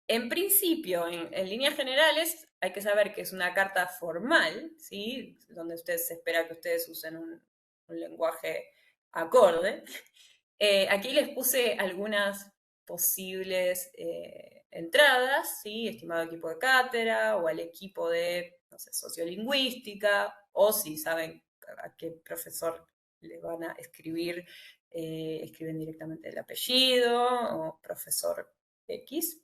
en principio, en líneas generales, hay que saber que es una carta formal, ¿sí? Donde se espera que ustedes usen un lenguaje acorde. Aquí les puse algunas posibles entradas, ¿sí? Estimado equipo de cátedra o al equipo de, no sé, sociolingüística, o si saben a qué profesor le van a escribir, escriben directamente el apellido o profesor X.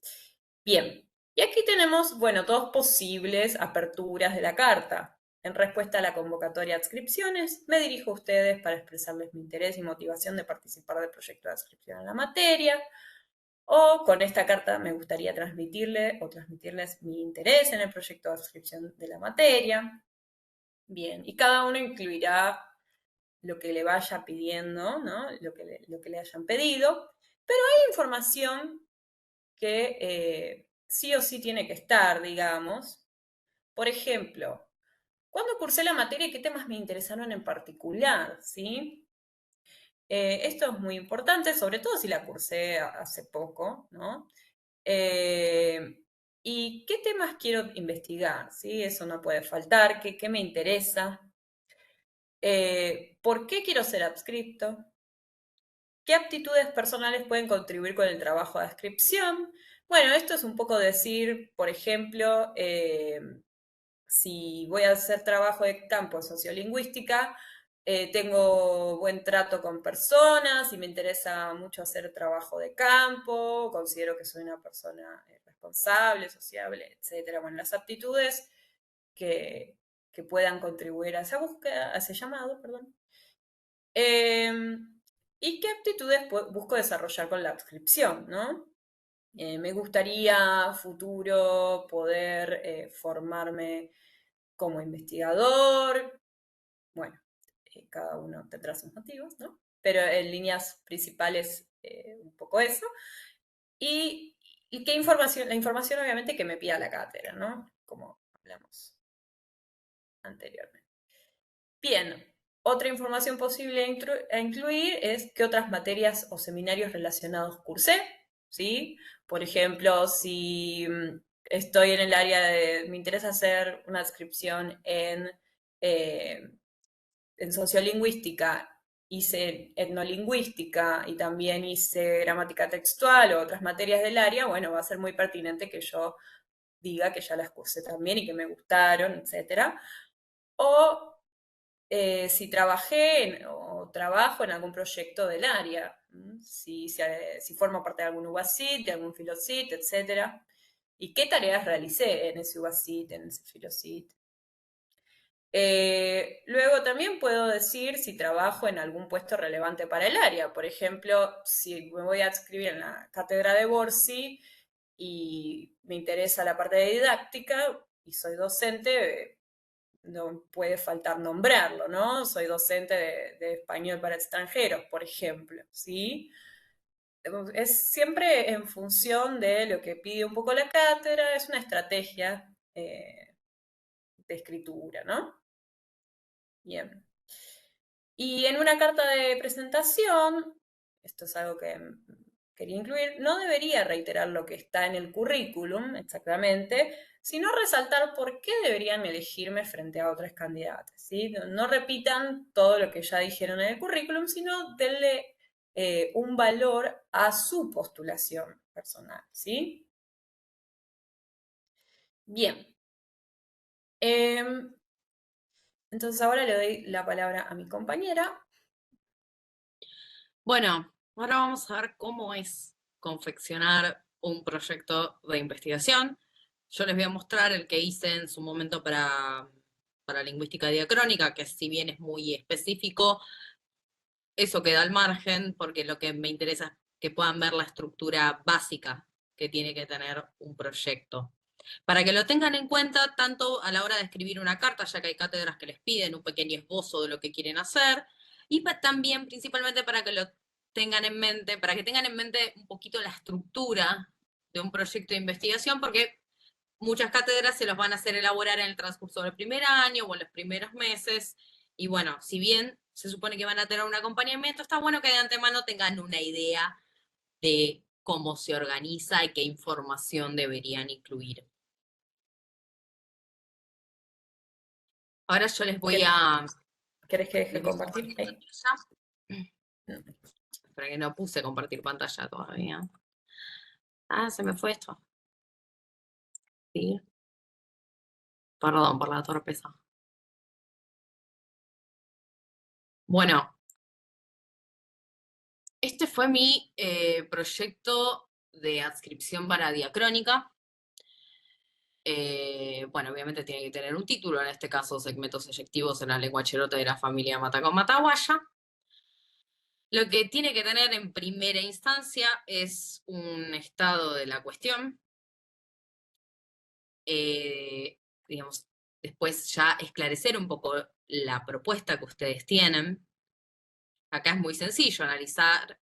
Bien, y aquí tenemos, bueno, dos posibles aperturas de la carta. En respuesta a la convocatoria de adscripciones, me dirijo a ustedes para expresarles mi interés y motivación de participar del proyecto de adscripción en la materia. O con esta carta me gustaría transmitirles mi interés en el proyecto de adscripción de la materia. Bien, y cada uno incluirá lo que le vaya pidiendo, ¿no? Lo que le hayan pedido. Pero hay información que sí o sí tiene que estar, digamos. Por ejemplo, ¿cuándo cursé la materia y qué temas me interesaron en particular? ¿Sí? Esto es muy importante, sobre todo si la cursé hace poco, ¿no? ¿Y qué temas quiero investigar? ¿Sí? Eso no puede faltar. ¿Qué me interesa? ¿Por qué quiero ser adscripto? ¿Qué aptitudes personales pueden contribuir con el trabajo de adscripción? Bueno, esto es un poco decir, por ejemplo, si voy a hacer trabajo de campo en sociolingüística, tengo buen trato con personas y me interesa mucho hacer trabajo de campo, considero que soy una persona responsable, sociable, etc. Bueno, las aptitudes que puedan contribuir a esa búsqueda, a ese llamado, perdón. ¿Y qué aptitudes busco desarrollar con la adscripción, ¿no? Me gustaría futuro poder formarme como investigador. Bueno, cada uno tendrá sus motivos, ¿no? Pero en líneas principales un poco eso. Y qué información, la información obviamente que me pida la cátedra, ¿no? Como hablamos anteriormente. Bien, otra información posible a incluir es qué otras materias o seminarios relacionados cursé, ¿sí? Por ejemplo, si estoy en el área me interesa hacer una adscripción en sociolingüística, hice etnolingüística y también hice gramática textual o otras materias del área, bueno, va a ser muy pertinente que yo diga que ya las cursé también y que me gustaron, etc. O si trabajé o trabajo en algún proyecto del área, si formo parte de algún UBACIT, de algún FILOCIT, etc. Y qué tareas realicé en ese UBACIT, en ese FILOCIT. Luego también puedo decir si trabajo en algún puesto relevante para el área. Por ejemplo, si me voy a adscribir en la cátedra de Borsi y me interesa la parte de didáctica y soy docente, no puede faltar nombrarlo, ¿no? Soy docente de español para extranjeros, por ejemplo, ¿sí? Es siempre en función de lo que pide un poco la cátedra, es una estrategia de escritura, ¿no? Bien. Y en una carta de presentación, esto es algo que quería incluir, no debería reiterar lo que está en el currículum exactamente, sino resaltar por qué deberían elegirme frente a otras candidatas, ¿sí? No repitan todo lo que ya dijeron en el currículum, sino denle un valor a su postulación personal, ¿sí? Bien. Entonces ahora le doy la palabra a mi compañera. Bueno, ahora vamos a ver cómo es confeccionar un proyecto de investigación. Yo les voy a mostrar el que hice en su momento para lingüística diacrónica, que si bien es muy específico, eso queda al margen, porque lo que me interesa es que puedan ver la estructura básica que tiene que tener un proyecto. Para que lo tengan en cuenta tanto a la hora de escribir una carta, ya que hay cátedras que les piden un pequeño esbozo de lo que quieren hacer, y también principalmente para que lo tengan en mente, para que tengan en mente un poquito la estructura de un proyecto de investigación, porque muchas cátedras se los van a hacer elaborar en el transcurso del primer año o en los primeros meses, y bueno, si bien se supone que van a tener un acompañamiento, está bueno que de antemano tengan una idea de cómo se organiza y qué información deberían incluir. Ahora yo les voy a... ¿Querés que deje compartir? Espera que no puse compartir pantalla todavía. Ah, se me fue esto. Sí. Perdón por la torpeza. Bueno, este fue mi proyecto de adscripción para diacrónica. Bueno, obviamente tiene que tener un título, en este caso segmentos eyectivos en la lengua cherota de la familia Matacón-Mataguaya. Lo que tiene que tener en primera instancia es un estado de la cuestión. Digamos, después ya esclarecer un poco la propuesta que ustedes tienen. Acá es muy sencillo, analizar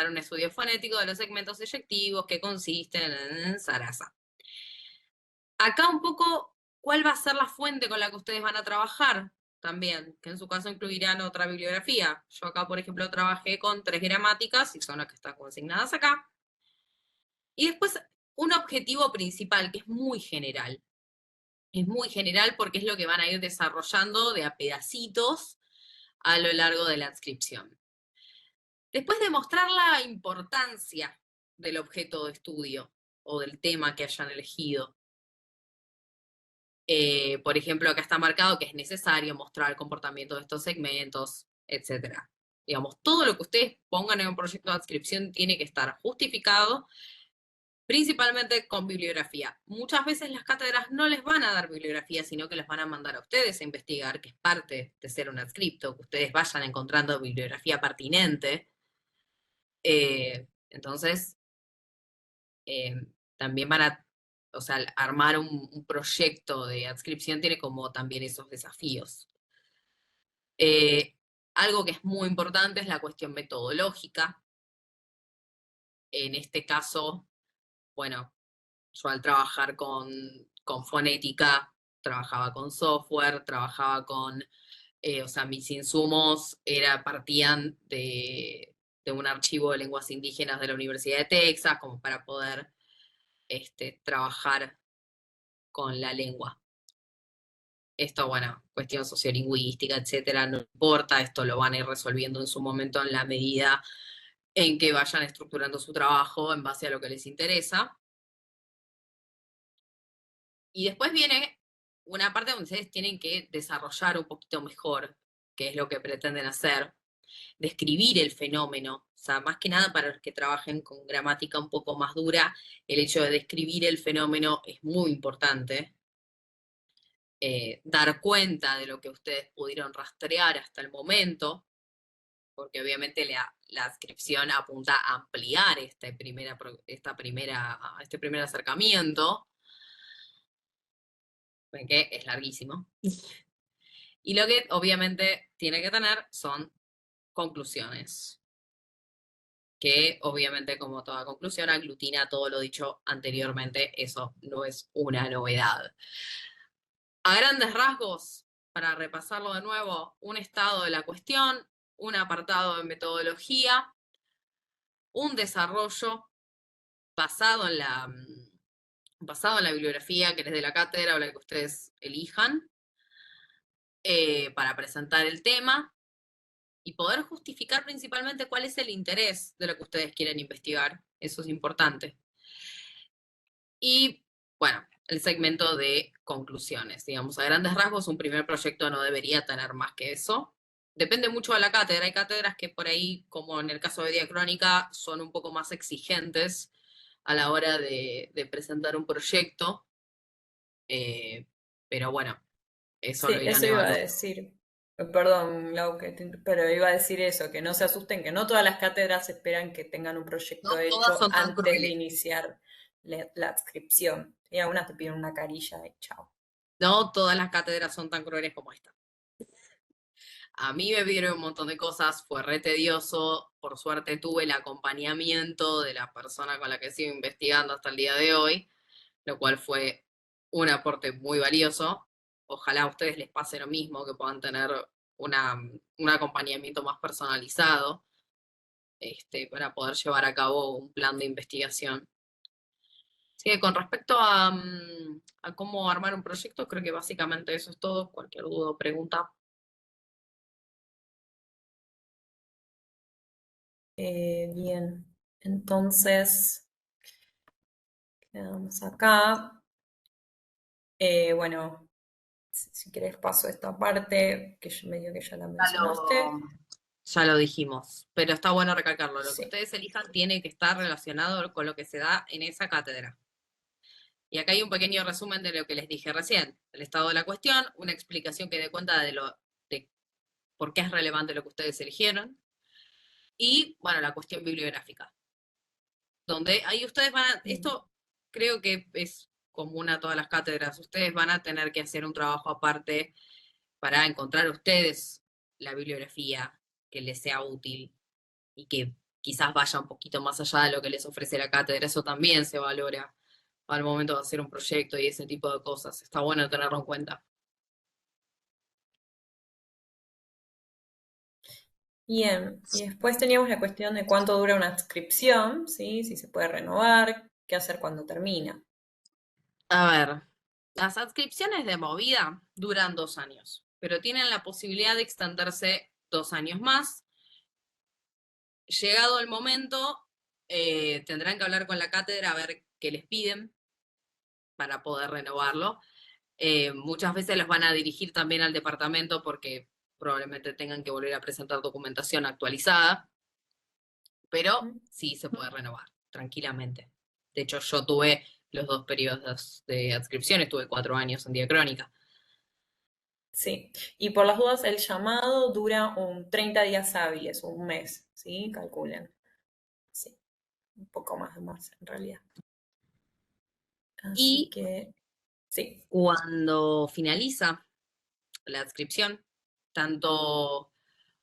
un estudio fonético de los segmentos eyectivos que consisten en zaraza. Acá un poco, ¿cuál va a ser la fuente con la que ustedes van a trabajar? También, que en su caso incluirán otra bibliografía. Yo acá, por ejemplo, trabajé con 3 gramáticas, y son las que están consignadas acá. Y después, un objetivo principal, que es muy general. Es muy general porque es lo que van a ir desarrollando de a pedacitos a lo largo de la adscripción. Después de mostrar la importancia del objeto de estudio o del tema que hayan elegido. Por ejemplo, acá está marcado que es necesario mostrar el comportamiento de estos segmentos, etc. Digamos, todo lo que ustedes pongan en un proyecto de adscripción tiene que estar justificado, principalmente con bibliografía. Muchas veces las cátedras no les van a dar bibliografía, sino que les van a mandar a ustedes a investigar, que es parte de ser un adscripto, que ustedes vayan encontrando bibliografía pertinente. Entonces, también van a, o sea, armar un proyecto de adscripción tiene como también esos desafíos. Algo que es muy importante es la cuestión metodológica. En este caso, bueno, yo al trabajar con fonética, trabajaba con software, trabajaba con, o sea, mis insumos partían de un archivo de lenguas indígenas de la Universidad de Texas, como para poder trabajar con la lengua. Esto, bueno, cuestión sociolingüística, etcétera, no importa, esto lo van a ir resolviendo en su momento en la medida en que vayan estructurando su trabajo en base a lo que les interesa. Y después viene una parte donde ustedes tienen que desarrollar un poquito mejor, que es lo que pretenden hacer, describir el fenómeno. O sea, más que nada para los que trabajen con gramática un poco más dura, el hecho de describir el fenómeno es muy importante. Dar cuenta de lo que ustedes pudieron rastrear hasta el momento, porque obviamente la adscripción apunta a ampliar este primer acercamiento, que es larguísimo. Y lo que obviamente tiene que tener son conclusiones, que obviamente como toda conclusión aglutina todo lo dicho anteriormente, eso no es una novedad. A grandes rasgos, para repasarlo de nuevo, un estado de la cuestión, un apartado de metodología, un desarrollo basado en la bibliografía que les dé la cátedra o la que ustedes elijan, para presentar el tema y poder justificar principalmente cuál es el interés de lo que ustedes quieren investigar. Eso es importante. Y, bueno, el segmento de conclusiones. Digamos, a grandes rasgos, un primer proyecto no debería tener más que eso. Depende mucho de la cátedra. Hay cátedras que por ahí, como en el caso de diacrónica, son un poco más exigentes a la hora de presentar un proyecto. Pero bueno, eso Sí, lo irán eso iba a evaluando. decir. Perdón, Lau, pero iba a decir eso, que no se asusten, que no todas las cátedras esperan que tengan un proyecto No todas hecho son tan antes de crueles. iniciar la adscripción. Y algunas te piden una carilla y chao. No todas las cátedras son tan crueles como esta. A mí me pidieron un montón de cosas, fue re tedioso. Por suerte tuve el acompañamiento de la persona con la que sigo investigando hasta el día de hoy, lo cual fue un aporte muy valioso. Ojalá a ustedes les pase lo mismo, que puedan tener un acompañamiento más personalizado, para poder llevar a cabo un plan de investigación. Así que con respecto a cómo armar un proyecto, creo que básicamente eso es todo. Cualquier duda o pregunta. Bien, entonces, quedamos acá. Bueno, si querés paso esta parte, que yo medio que ya la mencionaste. Ya lo dijimos, pero está bueno recalcarlo. Lo que Sí. ustedes elijan tiene que estar relacionado con lo que se da en esa cátedra. Y acá hay un pequeño resumen de lo que les dije recién. El estado de la cuestión, una explicación que dé cuenta de por qué es relevante lo que ustedes eligieron. Y, bueno, la cuestión bibliográfica. Donde ahí ustedes van a... Esto creo que es común a todas las cátedras. Ustedes van a tener que hacer un trabajo aparte para encontrar ustedes la bibliografía que les sea útil y que quizás vaya un poquito más allá de lo que les ofrece la cátedra. Eso también se valora al momento de hacer un proyecto y ese tipo de cosas. Está bueno tenerlo en cuenta. Bien, y después teníamos la cuestión de cuánto dura una adscripción, ¿sí? Si se puede renovar, qué hacer cuando termina. A ver, las adscripciones de movida duran 2 años, pero tienen la posibilidad de extenderse 2 años más. Llegado el momento, tendrán que hablar con la cátedra a ver qué les piden para poder renovarlo. Muchas veces los van a dirigir también al departamento porque probablemente tengan que volver a presentar documentación actualizada, pero sí se puede renovar tranquilamente. De hecho, yo tuve los 2 periodos de adscripción, estuve 4 años en Diacrónica. Sí, y por las dudas, el llamado dura 30 días hábiles, un mes, ¿sí? Calculen. Sí, un poco más en realidad. Así Y que, sí. cuando finaliza la adscripción, o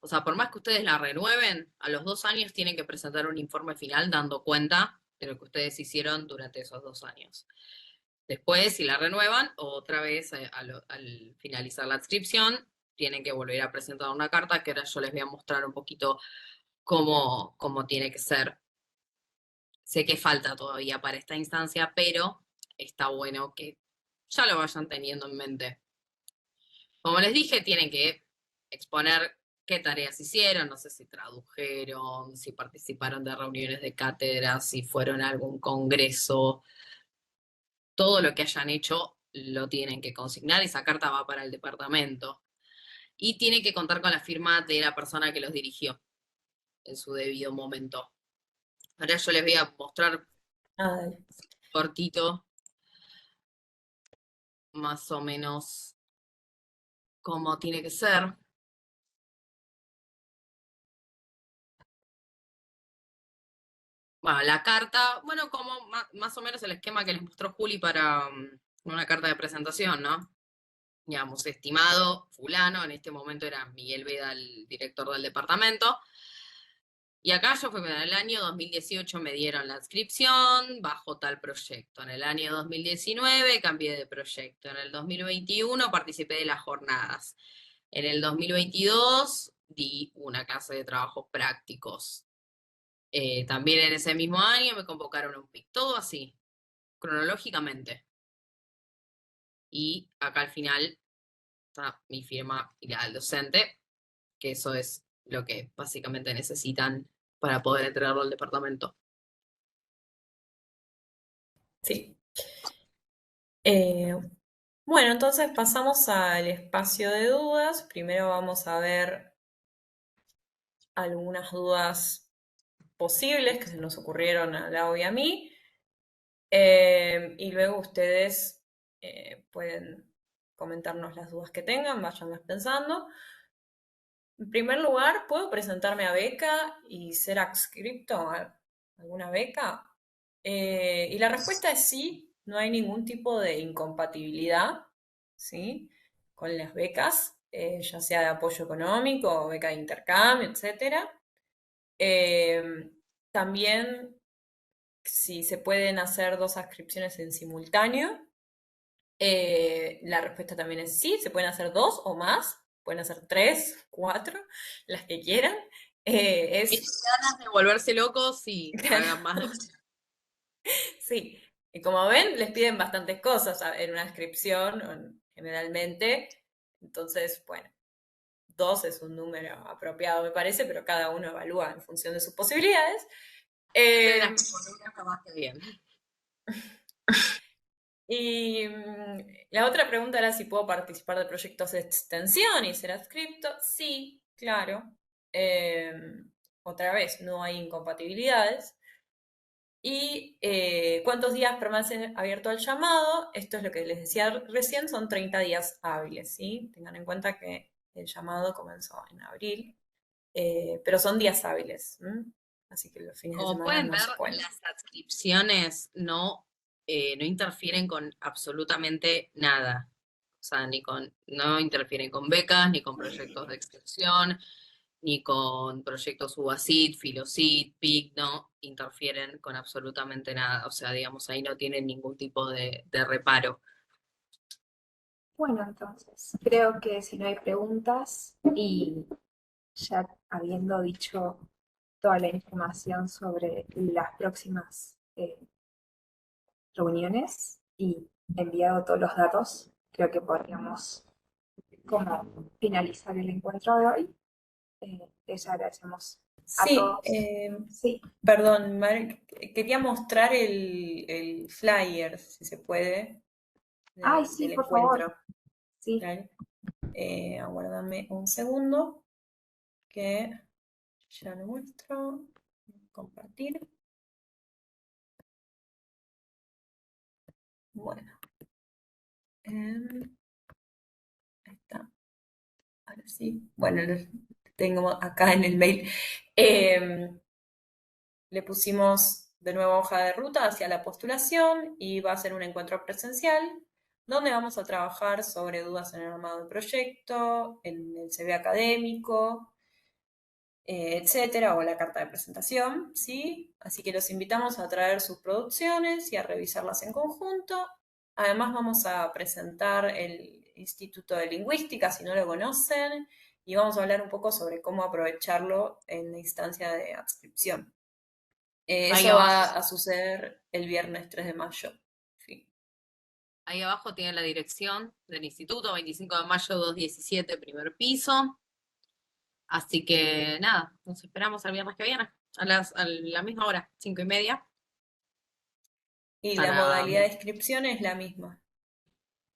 sea, por más que ustedes la renueven, a los 2 años tienen que presentar un informe final dando cuenta de lo que ustedes hicieron durante esos 2 años. Después, si la renuevan, otra vez al finalizar la adscripción, tienen que volver a presentar una carta, que ahora yo les voy a mostrar un poquito cómo tiene que ser. Sé que falta todavía para esta instancia, pero está bueno que ya lo vayan teniendo en mente. Como les dije, tienen que exponer qué tareas hicieron, no sé si tradujeron, si participaron de reuniones de cátedra, si fueron a algún congreso. Todo lo que hayan hecho lo tienen que consignar. Esa carta va para el departamento. Y tiene que contar con la firma de la persona que los dirigió en su debido momento. Ahora yo les voy a mostrar Ah, dale. cortito, más o menos, cómo tiene que ser. Bueno, la carta, bueno, como más o menos el esquema que les mostró Juli para una carta de presentación, ¿no? Digamos, estimado fulano, en este momento era Miguel Veda, el director del departamento. Y acá yo fui, en el año 2018 me dieron la inscripción bajo tal proyecto. En el año 2019 cambié de proyecto. En el 2021 participé de las jornadas. En el 2022 di una clase de trabajos prácticos. También en ese mismo año me convocaron a un PIC. Todo así, cronológicamente. Y acá al final está mi firma y la del docente, que eso es lo que básicamente necesitan para poder entregarlo al departamento. Sí. Eh, bueno, entonces pasamos al espacio de dudas. Primero vamos a ver algunas dudas posibles que se nos ocurrieron a Lau y a mí. Y luego ustedes pueden comentarnos las dudas que tengan, vayanlas pensando. En primer lugar, ¿puedo presentarme a beca y ser adscripto a alguna beca? Y la respuesta es sí, no hay ningún tipo de incompatibilidad, ¿sí? Con las becas, ya sea de apoyo económico o beca de intercambio, etcétera. Eh, También si se pueden hacer dos adscripciones en simultáneo. La respuesta también es sí, se pueden hacer dos o más, pueden hacer tres, cuatro, las que quieran. Tienen ganas de volverse locos y hagan más. Sí, y como ven, les piden bastantes cosas en una inscripción, generalmente. Entonces, bueno, dos es un número apropiado, me parece, pero cada uno evalúa en función de sus posibilidades. Tienen Eh, las columnas capaz que bien. y la otra pregunta era si puedo participar de proyectos de extensión y ser adscripto. Sí, claro. Eh, Otra vez, no hay incompatibilidades. ¿Y cuántos días permanece abierto al llamado? Esto es lo que les decía recién, son 30 días hábiles, ¿sí? Tengan en cuenta que el llamado comenzó en abril, pero son días hábiles, ¿m? Así que los fines de Como semana pueden no ver, se cuentan. las adscripciones no interfieren con absolutamente nada. O sea, no interfieren con becas, ni con proyectos de extensión, ni con proyectos UBASIT, FILOSIT, PIC, no interfieren con absolutamente nada. O sea, digamos, ahí no tienen ningún tipo de reparo. Bueno, entonces, creo que si no hay preguntas y ya habiendo dicho toda la información sobre las próximas reuniones y enviado todos los datos, creo que podríamos como finalizar el encuentro de hoy. Les agradecemos a Sí, todos. Sí. perdón, quería mostrar el flyer, si se puede, Ay, sí, del por favor. encuentro. Sí. Dale. Aguárdame un segundo, que ya lo muestro. Compartir. Bueno, ahí está. Ahora sí. Bueno, lo tengo acá en el mail. Em, Le pusimos de nuevo hoja de ruta hacia la postulación y va a ser un encuentro presencial donde vamos a trabajar sobre dudas en el armado del proyecto, en el CV académico, etcétera, o la carta de presentación, ¿sí? Así que los invitamos a traer sus producciones y a revisarlas en conjunto. Además vamos a presentar el Instituto de Lingüística, si no lo conocen, y vamos a hablar un poco sobre cómo aprovecharlo en la instancia de adscripción. Ahí Eso va abajo, a suceder el viernes 3 de mayo. Sí. ahí abajo tiene la dirección del instituto, 25 de mayo 217, primer piso. Así que nada, nos esperamos el viernes que viene, a la misma hora, 5:30, Y la para modalidad de inscripción es la misma.